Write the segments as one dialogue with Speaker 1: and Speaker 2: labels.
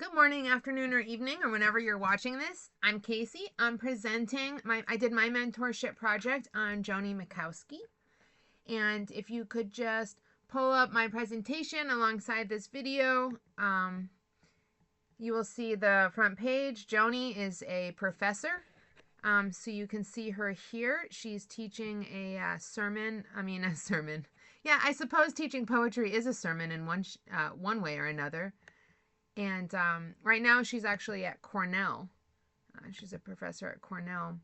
Speaker 1: Good morning, afternoon, or evening, or whenever you're watching this. I'm Casey. I'm presenting I did my mentorship project on Joanie Mackowski. And if you could just pull up my presentation alongside this video, you will see the front page. Joanie is a professor. So you can see her here. She's teaching a sermon. A sermon. Yeah, I suppose teaching poetry is a sermon in one way or another. And right now she's actually at Cornell. She's a professor at Cornell.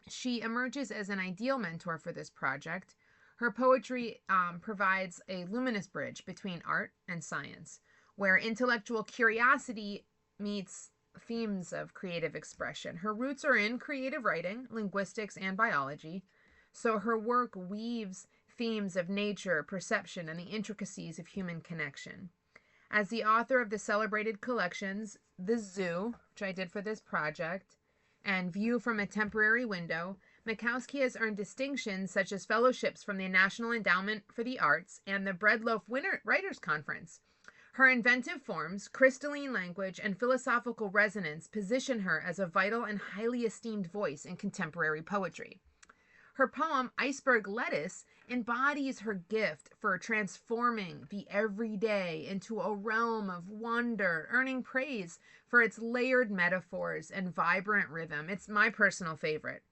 Speaker 1: She emerges as an ideal mentor for this project. Her poetry provides a luminous bridge between art and science, where intellectual curiosity meets themes of creative expression. Her roots are in creative writing, linguistics, and biology, so her work weaves themes of nature, perception, and the intricacies of human connection. As the author of the celebrated collections, The Zoo, which I did for this project, and View from a Temporary Window, Mackowski has earned distinctions such as fellowships from the National Endowment for the Arts and the Breadloaf Writers' Conference. Her inventive forms, crystalline language, and philosophical resonance position her as a vital and highly esteemed voice in contemporary poetry. Her poem, Iceberg Lettuce, embodies her gift for transforming the everyday into a realm of wonder, earning praise for its layered metaphors and vibrant rhythm. It's my personal favorite.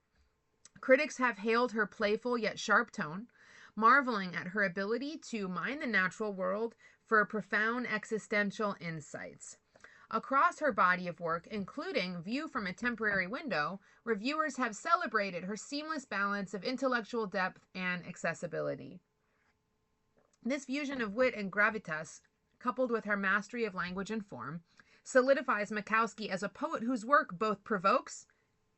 Speaker 1: Critics have hailed her playful yet sharp tone, marveling at her ability to mine the natural world for profound existential insights. Across her body of work, including View from a Temporary Window, reviewers have celebrated her seamless balance of intellectual depth and accessibility. This fusion of wit and gravitas, coupled with her mastery of language and form, solidifies Mackowski as a poet whose work both provokes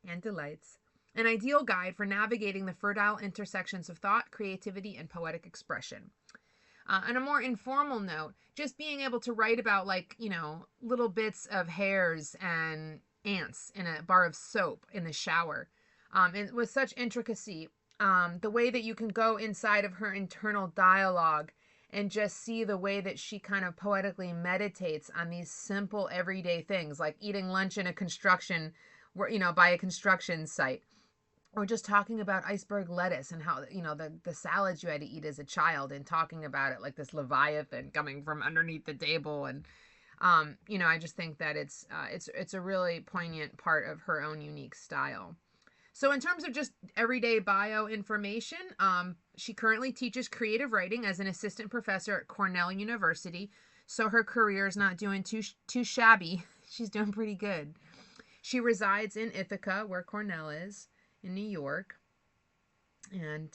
Speaker 1: and delights, an ideal guide for navigating the fertile intersections of thought, creativity, and poetic expression. On a more informal note, just being able to write about, little bits of hairs and ants in a bar of soap in the shower, and with such intricacy, the way that you can go inside of her internal dialogue and just see the way that she kind of poetically meditates on these simple everyday things, like eating lunch in a construction, by a construction site, or just talking about iceberg lettuce and how, the salads you had to eat as a child, and talking about it like this leviathan coming from underneath the table. And I just think that it's a really poignant part of her own unique style. So in terms of just everyday bio information, she currently teaches creative writing as an assistant professor at Cornell University, so her career is not doing too shabby. She's doing pretty good. She resides in Ithaca, where Cornell is, in New York. And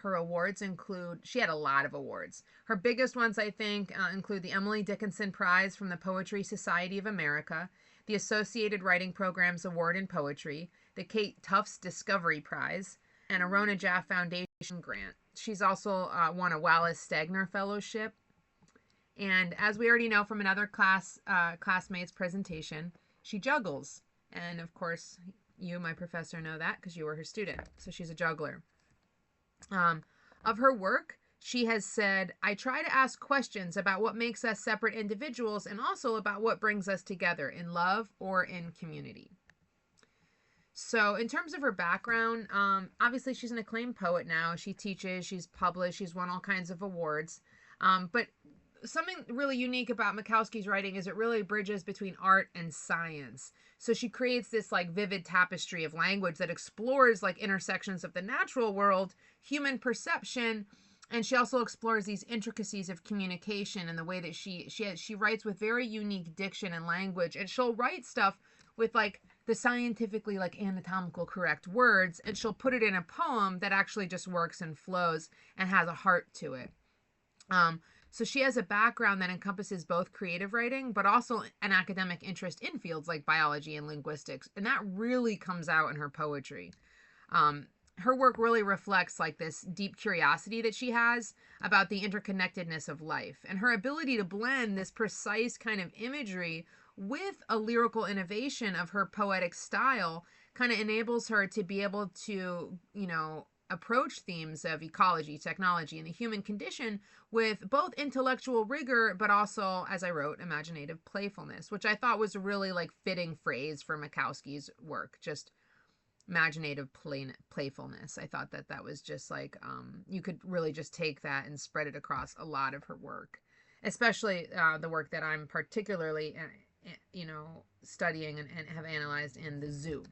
Speaker 1: her awards include, she had a lot of awards. Her biggest ones, I think, include the Emily Dickinson Prize from the Poetry Society of America, the Associated Writing Programs Award in Poetry, the Kate Tufts Discovery Prize, and a Rona Jaff Foundation grant. She's also won a Wallace Stegner Fellowship. And as we already know from another classmate's presentation, she juggles. And of course, you, my professor, know that because you were her student. So she's a juggler. Of her work, she has said, I try to ask questions about what makes us separate individuals and also about what brings us together in love or in community. So in terms of her background, obviously she's an acclaimed poet now. She teaches, she's published, she's won all kinds of awards. But something really unique about Mackowski's writing is it really bridges between art and science. So she creates this vivid tapestry of language that explores intersections of the natural world, human perception, and she also explores these intricacies of communication and the way that she writes with very unique diction and language. And she'll write stuff with the scientifically anatomical correct words, and she'll put it in a poem that actually just works and flows and has a heart to it. So she has a background that encompasses both creative writing, but also an academic interest in fields like biology and linguistics. And that really comes out in her poetry. Her work really reflects this deep curiosity that she has about the interconnectedness of life, and her ability to blend this precise kind of imagery with a lyrical innovation of her poetic style kind of enables her to be able to, approach themes of ecology, technology, and the human condition with both intellectual rigor, but also, as I wrote, imaginative playfulness, which I thought was a really like fitting phrase for Mackowski's work. Just imaginative playfulness. I thought that that was just like, you could really just take that and spread it across a lot of her work, especially the work that I'm particularly, studying and have analyzed in the zoo.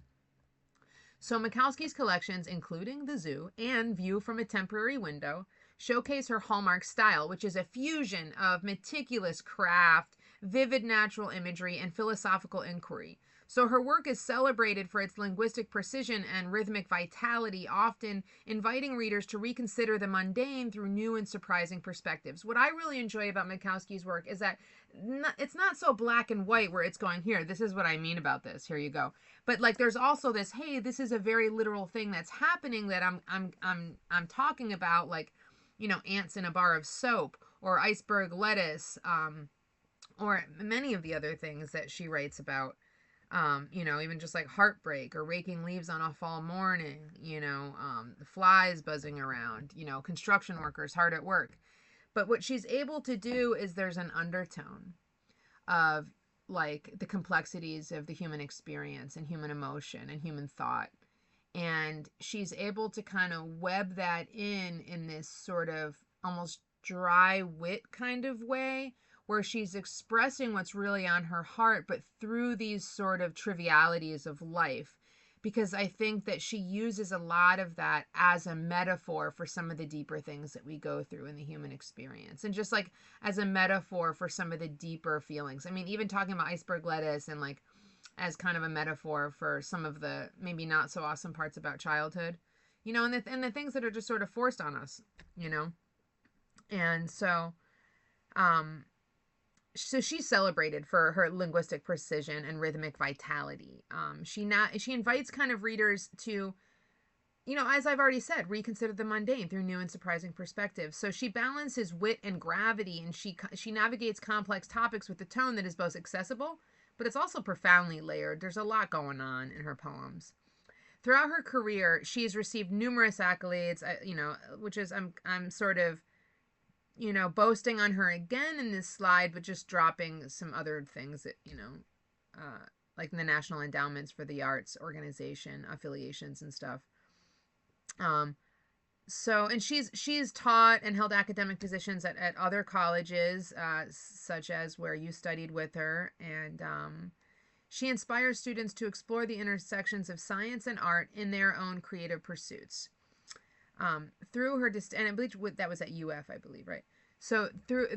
Speaker 1: So Mackowski's collections, including The Zoo and View from a Temporary Window, showcase her hallmark style, which is a fusion of meticulous craft, vivid natural imagery, and philosophical inquiry. So her work is celebrated for its linguistic precision and rhythmic vitality, often inviting readers to reconsider the mundane through new and surprising perspectives. What I really enjoy about Mackowski's work is that it's not so black and white where it's going, here, this is what I mean about this, here you go. But like there's also this, hey, this is a very literal thing that's happening that I'm talking about, like, ants in a bar of soap, or iceberg lettuce, or many of the other things that she writes about. Even just like heartbreak or raking leaves on a fall morning, the flies buzzing around, construction workers hard at work. But what she's able to do is there's an undertone of like the complexities of the human experience and human emotion and human thought. And she's able to kind of web that in this sort of almost dry wit kind of way, where she's expressing what's really on her heart, but through these sort of trivialities of life. Because I think that she uses a lot of that as a metaphor for some of the deeper things that we go through in the human experience. And just like as a metaphor for some of the deeper feelings. I mean, even talking about iceberg lettuce and like as kind of a metaphor for some of the maybe not so awesome parts about childhood, and the things that are just sort of forced on us, And so, so she's celebrated for her linguistic precision and rhythmic vitality. She invites kind of readers to, as I've already said, reconsider the mundane through new and surprising perspectives. So she balances wit and gravity, and she navigates complex topics with a tone that is both accessible, but it's also profoundly layered. There's a lot going on in her poems. Throughout her career, she has received numerous accolades, which is I'm sort of boasting on her again in this slide, but just dropping some other things that, like the National Endowments for the Arts organization affiliations and stuff. And she's taught and held academic positions at other colleges, such as where you studied with her. And she inspires students to explore the intersections of science and art in their own creative pursuits. Through her, and I believe that was at UF, I believe, right? So through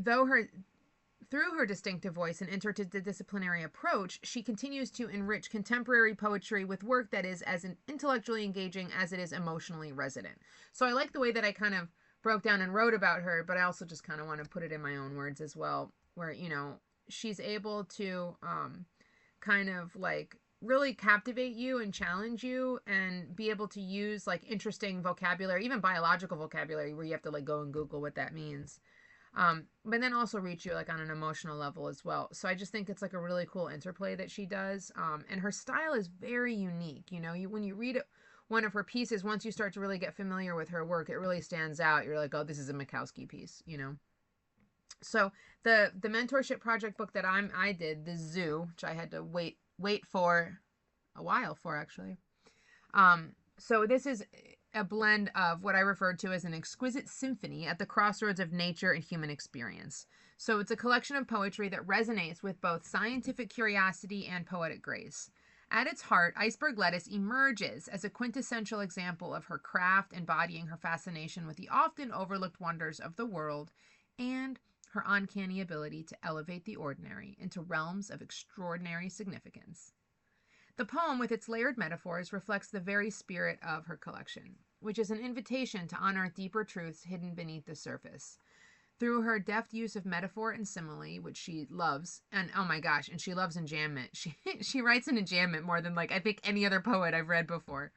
Speaker 1: her distinctive voice and interdisciplinary approach, she continues to enrich contemporary poetry with work that is as intellectually engaging as it is emotionally resonant. So I like the way that I kind of broke down and wrote about her, but I also just kind of want to put it in my own words as well, where, she's able to kind of like really captivate you and challenge you and be able to use like interesting vocabulary, even biological vocabulary, where you have to like go and Google what that means. But then also reach you like on an emotional level as well. So I just think it's like a really cool interplay that she does. And her style is very unique. When you read one of her pieces, once you start to really get familiar with her work, it really stands out. You're like, oh, this is a Mackowski piece, So the mentorship project book that I did, The Zoo, which I had to wait for a while for actually. So this is a blend of what I referred to as an exquisite symphony at the crossroads of nature and human experience. So it's a collection of poetry that resonates with both scientific curiosity and poetic grace. At its heart, Iceberg Lettuce emerges as a quintessential example of her craft, embodying her fascination with the often overlooked wonders of the world and her uncanny ability to elevate the ordinary into realms of extraordinary significance. The poem, with its layered metaphors, reflects the very spirit of her collection, which is an invitation to unearth deeper truths hidden beneath the surface. Through her deft use of metaphor and simile, which she loves, and oh my gosh, and she loves enjambment. She writes in enjambment more than like I think any other poet I've read before.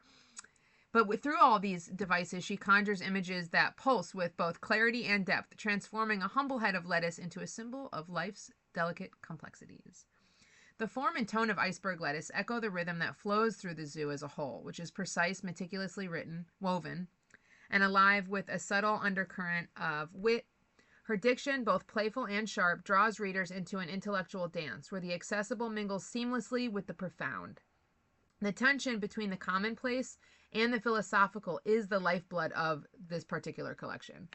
Speaker 1: But through all these devices, she conjures images that pulse with both clarity and depth, transforming a humble head of lettuce into a symbol of life's delicate complexities. The form and tone of Iceberg Lettuce echo the rhythm that flows through the zoo as a whole, which is precise, meticulously woven, and alive with a subtle undercurrent of wit. Her diction, both playful and sharp, draws readers into an intellectual dance where the accessible mingles seamlessly with the profound. The tension between the commonplace and the philosophical is the lifeblood of this particular collection.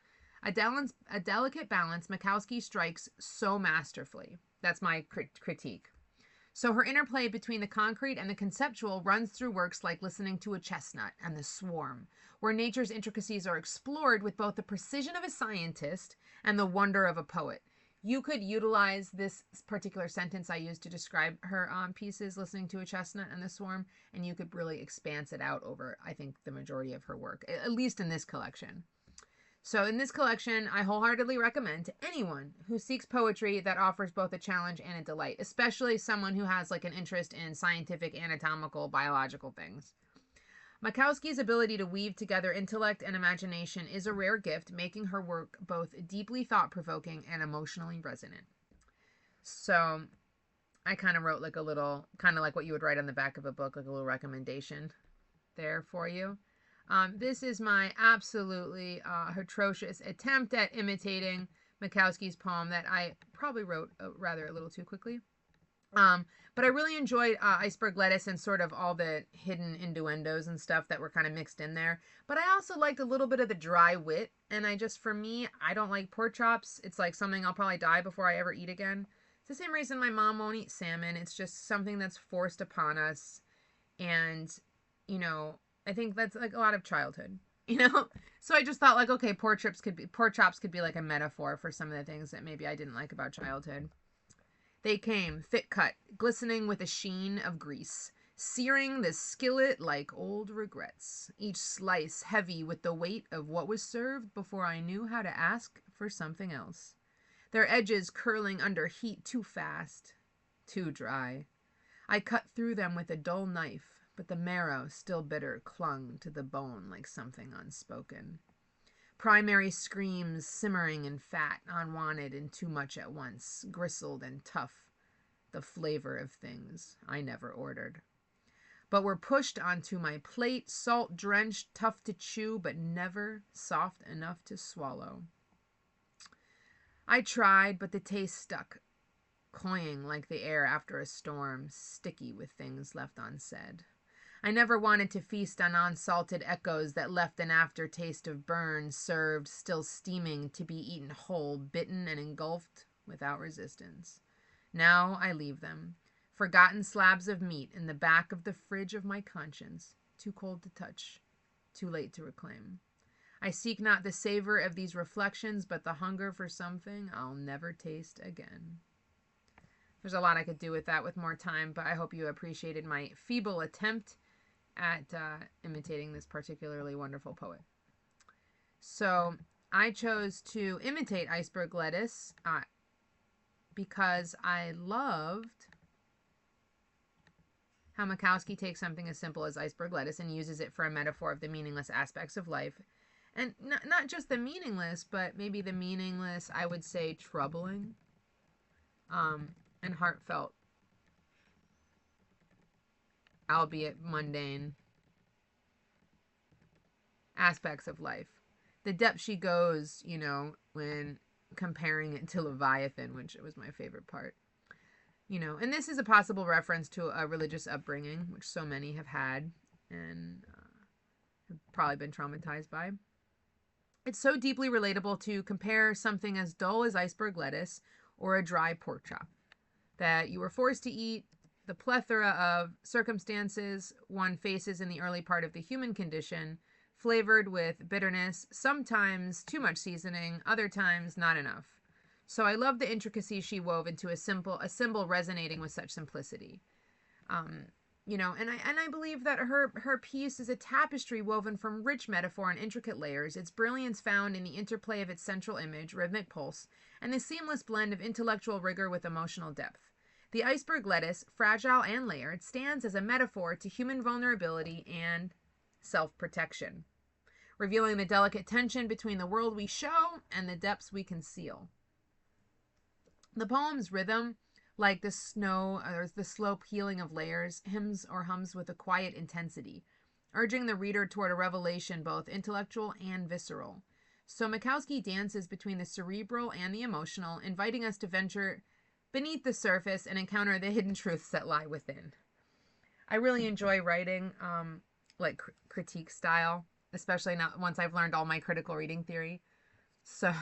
Speaker 1: A delicate balance Mackowski strikes so masterfully. That's my critique. So her interplay between the concrete and the conceptual runs through works like Listening to a Chestnut and The Swarm, where nature's intricacies are explored with both the precision of a scientist and the wonder of a poet. You could utilize this particular sentence I used to describe her pieces, Listening to a Chestnut and The Swarm, and you could really expand it out over, I think, the majority of her work, at least in this collection. So in this collection, I wholeheartedly recommend to anyone who seeks poetry that offers both a challenge and a delight, especially someone who has like an interest in scientific, anatomical, biological things. Mackowski's ability to weave together intellect and imagination is a rare gift, making her work both deeply thought-provoking and emotionally resonant. So I kind of wrote like a little, kind of like what you would write on the back of a book, like a little recommendation there for you. This is my absolutely atrocious attempt at imitating Mackowski's poem that I probably wrote rather a little too quickly. But I really enjoyed Iceberg Lettuce and sort of all the hidden innuendos and stuff that were kind of mixed in there. But I also liked a little bit of the dry wit. And for me, I don't like pork chops. It's like something I'll probably die before I ever eat again. It's the same reason my mom won't eat salmon. It's just something that's forced upon us. And, I think that's like a lot of childhood, So I just thought like, okay, pork chops could be like a metaphor for some of the things that maybe I didn't like about childhood. They came, fit cut, glistening with a sheen of grease, searing the skillet like old regrets, each slice heavy with the weight of what was served before I knew how to ask for something else. Their edges curling under heat too fast, too dry. I cut through them with a dull knife, but the marrow, still bitter, clung to the bone like something unspoken. Primary screams simmering in fat, unwanted and too much at once, gristled and tough, the flavor of things I never ordered. But were pushed onto my plate, salt-drenched, tough to chew, but never soft enough to swallow. I tried, but the taste stuck, cloying like the air after a storm, sticky with things left unsaid. I never wanted to feast on unsalted echoes that left an aftertaste of burn, served, still steaming, to be eaten whole, bitten and engulfed without resistance. Now I leave them, forgotten slabs of meat in the back of the fridge of my conscience, too cold to touch, too late to reclaim. I seek not the savor of these reflections, but the hunger for something I'll never taste again. There's a lot I could do with that with more time, but I hope you appreciated my feeble attempt at imitating this particularly wonderful poet. So I chose to imitate Iceberg Lettuce because I loved how Mackowski takes something as simple as iceberg lettuce and uses it for a metaphor of the meaningless aspects of life. And not just the meaningless, but maybe the meaningless, I would say, troubling and heartfelt, albeit mundane, aspects of life. The depth she goes, when comparing it to Leviathan, which was my favorite part. And this is a possible reference to a religious upbringing, which so many have had and have probably been traumatized by. It's so deeply relatable to compare something as dull as iceberg lettuce or a dry pork chop that you were forced to eat, the plethora of circumstances one faces in the early part of the human condition, flavored with bitterness, sometimes too much seasoning, other times not enough. So I love the intricacies she wove into a symbol resonating with such simplicity. And I believe that her piece is a tapestry woven from rich metaphor and intricate layers, its brilliance found in the interplay of its central image, rhythmic pulse, and the seamless blend of intellectual rigor with emotional depth. The iceberg lettuce, fragile and layered, stands as a metaphor to human vulnerability and self-protection, revealing the delicate tension between the world we show and the depths we conceal. The poem's rhythm, like the slow peeling of layers, hums with a quiet intensity, urging the reader toward a revelation both intellectual and visceral. So Mackowski dances between the cerebral and the emotional, inviting us to venture beneath the surface and encounter the hidden truths that lie within. I really enjoy writing like critique style, especially now once I've learned all my critical reading theory. So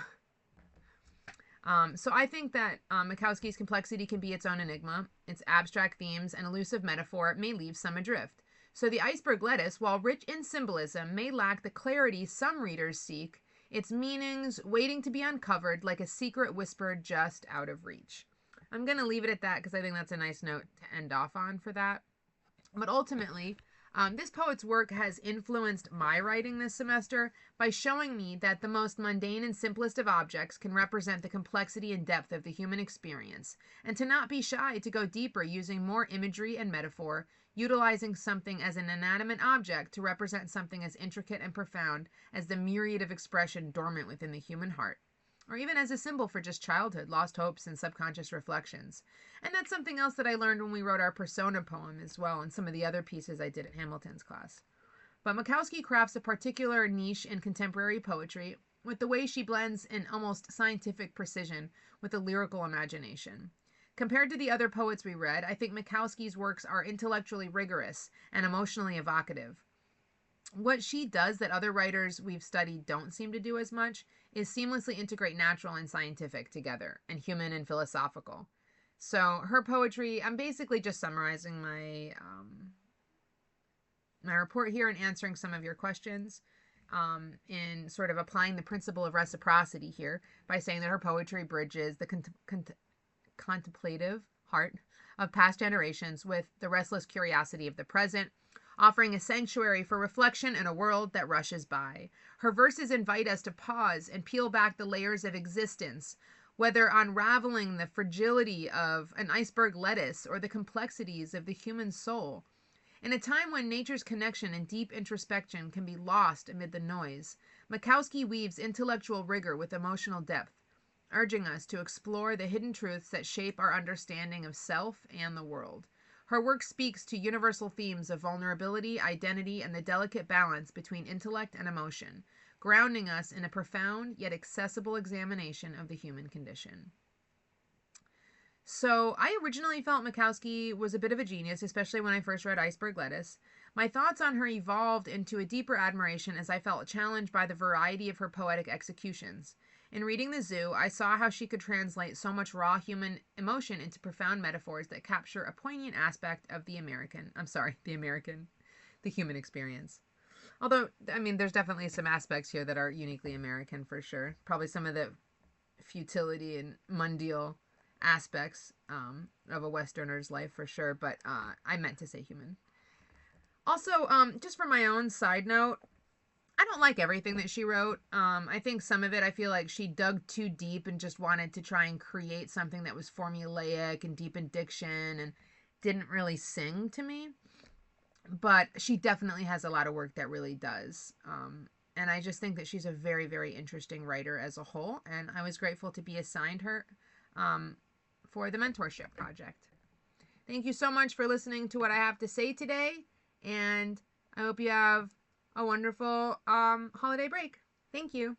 Speaker 1: I think that Mackowski's complexity can be its own enigma. Its abstract themes and elusive metaphor may leave some adrift. So the iceberg lettuce, while rich in symbolism, may lack the clarity some readers seek, its meanings waiting to be uncovered like a secret whispered just out of reach. I'm going to leave it at that because I think that's a nice note to end off on for that. But ultimately, this poet's work has influenced my writing this semester by showing me that the most mundane and simplest of objects can represent the complexity and depth of the human experience, and to not be shy to go deeper using more imagery and metaphor, utilizing something as an inanimate object to represent something as intricate and profound as the myriad of expression dormant within the human heart, or even as a symbol for just childhood, lost hopes, and subconscious reflections. And that's something else that I learned when we wrote our persona poem as well, and some of the other pieces I did at Hamilton's class. But Mackowski crafts a particular niche in contemporary poetry with the way she blends an almost scientific precision with a lyrical imagination. Compared to the other poets we read, I think Mackowski's works are intellectually rigorous and emotionally evocative. What she does that other writers we've studied don't seem to do as much is seamlessly integrate natural and scientific together, and human and philosophical. So her poetry, I'm basically just summarizing my report here and answering some of your questions in sort of applying the principle of reciprocity here by saying that her poetry bridges the contemplative heart of past generations with the restless curiosity of the present, offering a sanctuary for reflection in a world that rushes by. Her verses invite us to pause and peel back the layers of existence, whether unraveling the fragility of an iceberg lettuce or the complexities of the human soul. In a time when nature's connection and deep introspection can be lost amid the noise, Mackowski weaves intellectual rigor with emotional depth, urging us to explore the hidden truths that shape our understanding of self and the world. Her work speaks to universal themes of vulnerability, identity, and the delicate balance between intellect and emotion, grounding us in a profound yet accessible examination of the human condition. So I originally felt Mackowski was a bit of a genius, especially when I first read Iceberg Lettuce. My thoughts on her evolved into a deeper admiration as I felt challenged by the variety of her poetic executions. In reading The Zoo, I saw how she could translate so much raw human emotion into profound metaphors that capture a poignant aspect of the human experience. Although, I mean, there's definitely some aspects here that are uniquely American for sure. Probably some of the futility and mundial aspects of a Westerner's life for sure, but I meant to say human. Also, just for my own side note, I don't like everything that she wrote. I think some of it, I feel like she dug too deep and just wanted to try and create something that was formulaic and deep in diction and didn't really sing to me. But she definitely has a lot of work that really does. And I just think that she's a very, very interesting writer as a whole. And I was grateful to be assigned her for the mentorship project. Thank you so much for listening to what I have to say today. And I hope you have a wonderful holiday break. Thank you.